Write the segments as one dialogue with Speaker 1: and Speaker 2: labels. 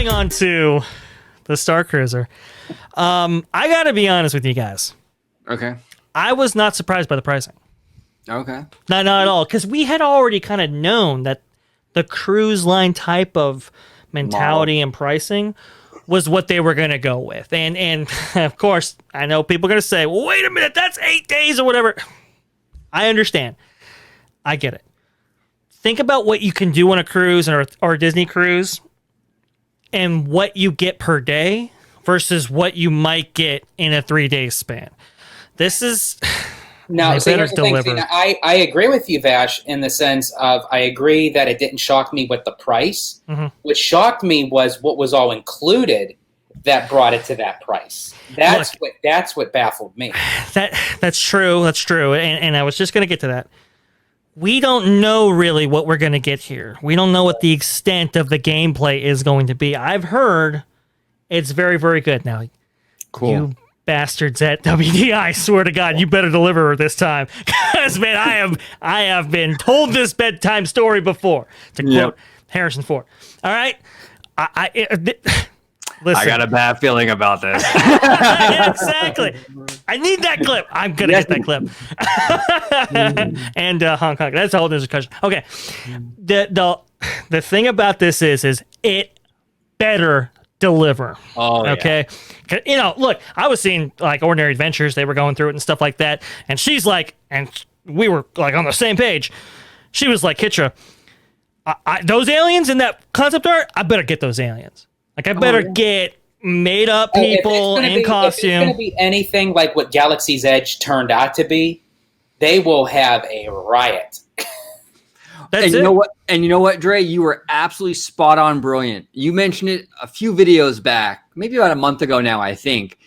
Speaker 1: going on to the Starcruiser. I got to be honest with you guys.
Speaker 2: Okay.
Speaker 1: I was not surprised by the pricing.
Speaker 2: Okay.
Speaker 1: Not at all, because we had already kind of known that the cruise line type of mentality and pricing was what they were going to go with. And of course, I know people are going to say, well, wait a minute, that's 8 days or whatever. I understand. I get it. Think about what you can do on a cruise or a Disney cruise and what you get per day versus what you might get in a 3-day span. This is...
Speaker 3: Now, so here's the thing. See, I agree with you, Vash, in the sense of I agree that it didn't shock me with the price. Mm-hmm. What shocked me was what was all included that brought it to that price. That's what baffled me.
Speaker 1: That's true. That's true. And I was just going to get to that. We don't know really what we're going to get here. We don't know what the extent of the gameplay is going to be. I've heard it's very, very good. Now,
Speaker 2: cool.
Speaker 1: You bastards at WD, I swear to God, you better deliver this time. Because, man, I have been told this bedtime story before, to quote Harrison Ford. All right? Listen.
Speaker 2: I got a bad feeling about this.
Speaker 1: Exactly. I need that clip. I'm going to get that clip. And Hong Kong. That's a whole different discussion. Okay. The thing about this is it better deliver.
Speaker 2: Oh,
Speaker 1: okay. Yeah. You know, look, I was seeing like Ordinary Adventures. They were going through it and stuff like that. And she's like, and we were like on the same page. She was like, Kitra, those aliens in that concept art, I better get those aliens. Like, I better get made up people in costume. If it's going to be
Speaker 3: anything like what Galaxy's Edge turned out to be, they will have a riot.
Speaker 2: You know what, Dre? You were absolutely spot on brilliant. You mentioned it a few videos back, maybe about a month ago now, I think.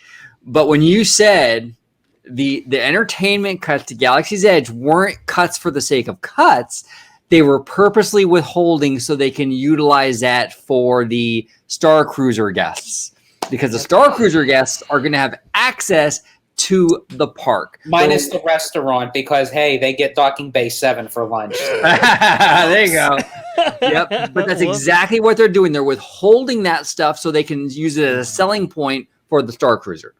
Speaker 2: But when you said the entertainment cuts to Galaxy's Edge weren't cuts for the sake of cuts, they were purposely withholding so they can utilize that for the Starcruiser guests. Because the Starcruiser guests are going to have access to the park.
Speaker 3: Minus the restaurant, because, hey, they get Docking Bay 7 for lunch.
Speaker 2: There you go. Yep. But that's exactly what they're doing. They're withholding that stuff so they can use it as a selling point for the Starcruiser.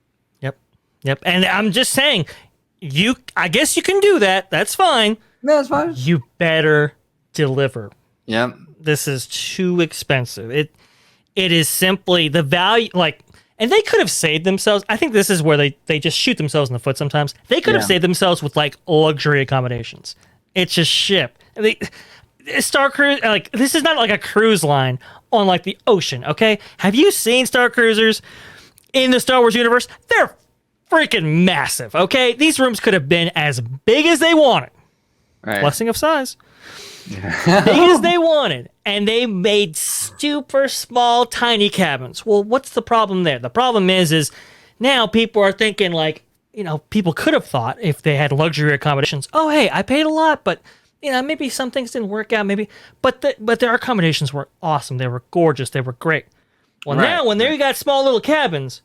Speaker 1: Yep. And I'm just saying, I guess you can do that. That's fine.
Speaker 2: No, that's fine.
Speaker 1: You better deliver.
Speaker 2: Yep.
Speaker 1: This is too expensive. It is simply the value, like, and they could have saved themselves. I think this is where they just shoot themselves in the foot sometimes. They could have saved themselves with, like, luxury accommodations. It's just ship. Star Cruise, like, this is not like a cruise line on, like, the ocean, okay? Have you seen Star Cruisers in the Star Wars universe? They're freaking massive, okay? These rooms could have been as big as they wanted.
Speaker 2: Right.
Speaker 1: Blessing of size. Big as they wanted, and they made super small, tiny cabins. Well, what's the problem there? The problem is now people are thinking, like, you know, people could have thought if they had luxury accommodations, oh, hey, I paid a lot, but, you know, maybe some things didn't work out, maybe, but their accommodations were awesome. They were gorgeous. They were great. Well, now when you got small little cabins,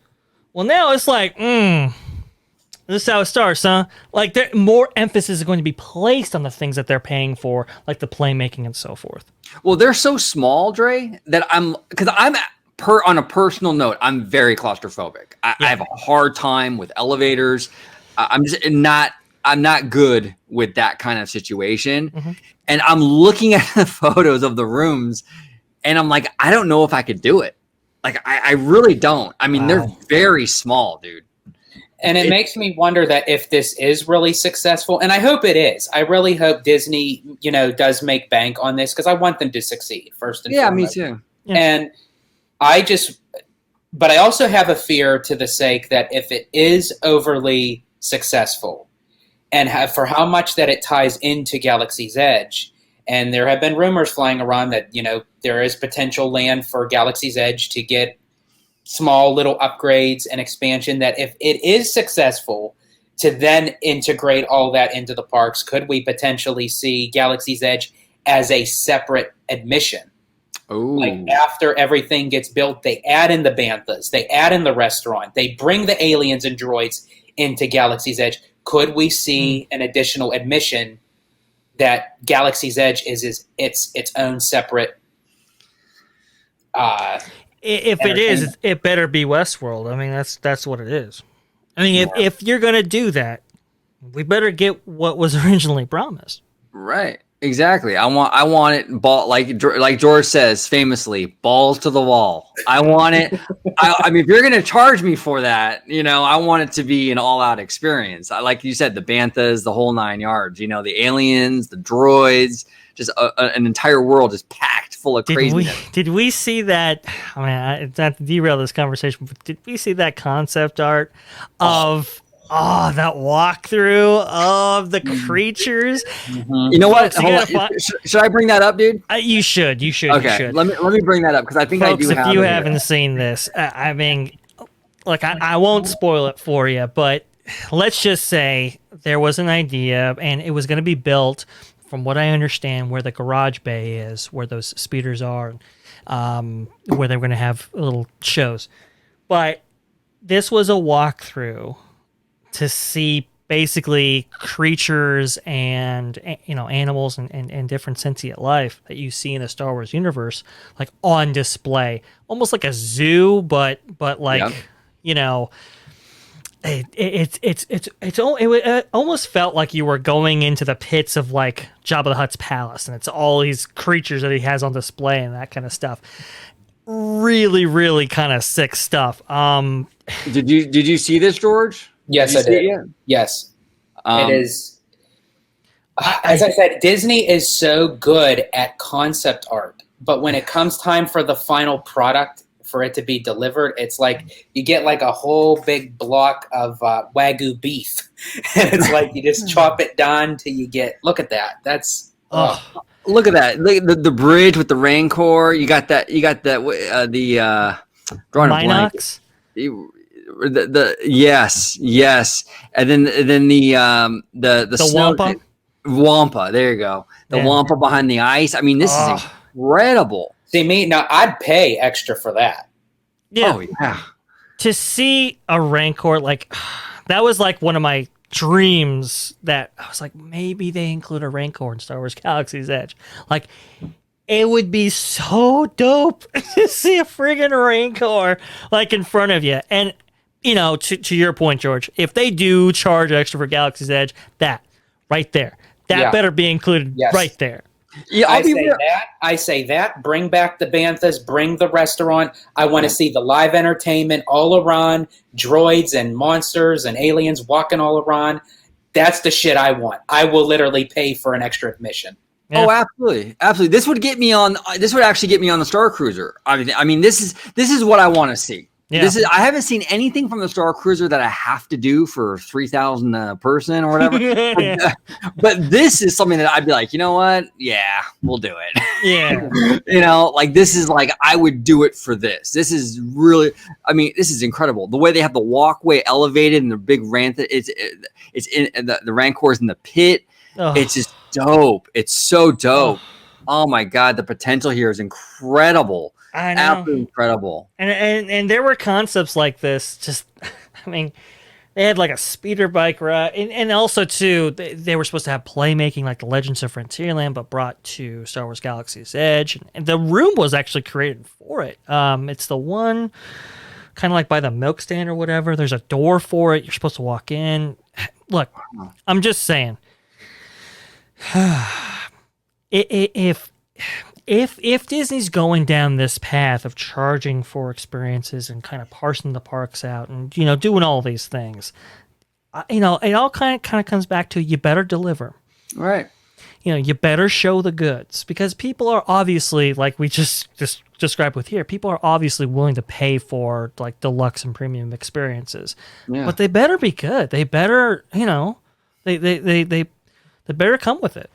Speaker 1: well, now it's like, this is how it starts, huh? Like, more emphasis is going to be placed on the things that they're paying for, like the playmaking and so forth.
Speaker 2: Well, they're so small, Dre, that on a personal note, I'm very claustrophobic. I have a hard time with elevators. I'm not good with that kind of situation. Mm-hmm. And I'm looking at the photos of the rooms, and I'm like, I don't know if I could do it. Like, I really don't. I mean, they're very small, dude.
Speaker 3: And it makes me wonder that if this is really successful, and I hope it is. I really hope Disney, you know, does make bank on this, because I want them to succeed first and foremost.
Speaker 2: Me too.
Speaker 3: Yeah. And but I also have a fear to the sake that if it is overly successful, and for how much that it ties into Galaxy's Edge, and there have been rumors flying around that, you know, there is potential land for Galaxy's Edge to get small little upgrades and expansion, that if it is successful to then integrate all that into the parks, could we potentially see Galaxy's Edge as a separate admission?
Speaker 2: Ooh.
Speaker 3: Like, after everything gets built, they add in the banthas, they add in the restaurant, they bring the aliens and droids into Galaxy's Edge. Could we see an additional admission that Galaxy's Edge is its own separate
Speaker 1: If it is, it better be Westworld. I mean, that's what it is. I mean, if you're gonna do that, we better get what was originally promised.
Speaker 2: Right. Exactly. I want it ball like George says famously, balls to the wall. I want it. I mean, if you're gonna charge me for that, I want it to be an all-out experience. Like you said, the banthas, the whole 9 yards. The aliens, the droids, just an entire world just packed full of craziness.
Speaker 1: Did we see that? I mean, not to derail this conversation, but did we see that concept art of? Oh, that walkthrough of the creatures.
Speaker 2: Mm-hmm. You know what? Should I bring that up, dude?
Speaker 1: You should.
Speaker 2: Okay. Let me bring that up because I think
Speaker 1: Folks,
Speaker 2: I do.
Speaker 1: If you haven't seen this, I mean, look, I won't spoil it for you, but let's just say there was an idea, and it was going to be built, from what I understand, where the garage bay is, where those speeders are, where they're going to have little shows. But this was a walkthrough to see basically creatures and animals and different sentient life that you see in the Star Wars universe, like on display, almost like a zoo, but like it almost felt like you were going into the pits of like Jabba the Hutt's palace, and it's all these creatures that he has on display and that kind of stuff. Really, really kind of sick stuff.
Speaker 2: Did you see this, George?
Speaker 3: Yes, I did. Yes. It is. As I said, Disney is so good at concept art, but when it comes time for the final product, for it to be delivered, it's like you get like a whole big block of Wagyu beef. And it's like you just chop it down till you get, look at that. That's,
Speaker 2: look at that. Look, the bridge with the Rancor. You got that, the drawing
Speaker 1: Minox?
Speaker 2: Yes, and then the
Speaker 1: Wampa.
Speaker 2: Wampa, there you go. The Wampa behind the ice. I mean, this is incredible.
Speaker 3: See me now, I'd pay extra for that.
Speaker 1: Yeah.
Speaker 2: Oh yeah.
Speaker 1: To see a Rancor, like that was like one of my dreams. That I was like, maybe they include a Rancor in Star Wars Galaxy's Edge. Like, it would be so dope to see a friggin' Rancor like in front of you. And to your point, George, if they do charge extra for Galaxy's Edge, that right there, that better be included right there.
Speaker 3: Yeah, I say that. Bring back the banthas. Bring the restaurant. I want to see the live entertainment all around. Droids and monsters and aliens walking all around. That's the shit I want. I will literally pay for an extra admission.
Speaker 2: Yeah. Oh, absolutely. This would get me on. This would actually get me on the Starcruiser. I mean, this is what I want to see. Yeah. I haven't seen anything from the Starcruiser that I have to do for 3,000 a person or whatever. But this is something that I'd be like, you know what? Yeah, we'll do it.
Speaker 1: Yeah.
Speaker 2: Like this is like I would do it for this. This is really, I mean, this is incredible. The way they have the walkway elevated and the big ramp. It's in the Rancor's in the pit. Oh. It's just dope. It's so dope. Oh my God, the potential here is incredible.
Speaker 1: I know.
Speaker 2: Absolutely incredible.
Speaker 1: And there were concepts like this. Just, I mean, they had like a speeder bike ride, and also too, they were supposed to have playmaking like the Legends of Frontierland, but brought to Star Wars Galaxy's Edge, and the room was actually created for it. It's the one kind of like by the milk stand or whatever. There's a door for it. You're supposed to walk in. Look, I'm just saying. If Disney's going down this path of charging for experiences and kind of parsing the parks out and doing all these things, it all kind of comes back to you better deliver.
Speaker 2: Right.
Speaker 1: You better show the goods, because people are obviously, like we just described with here, people are obviously willing to pay for like deluxe and premium experiences. Yeah. But they better be good. They better, they better come with it.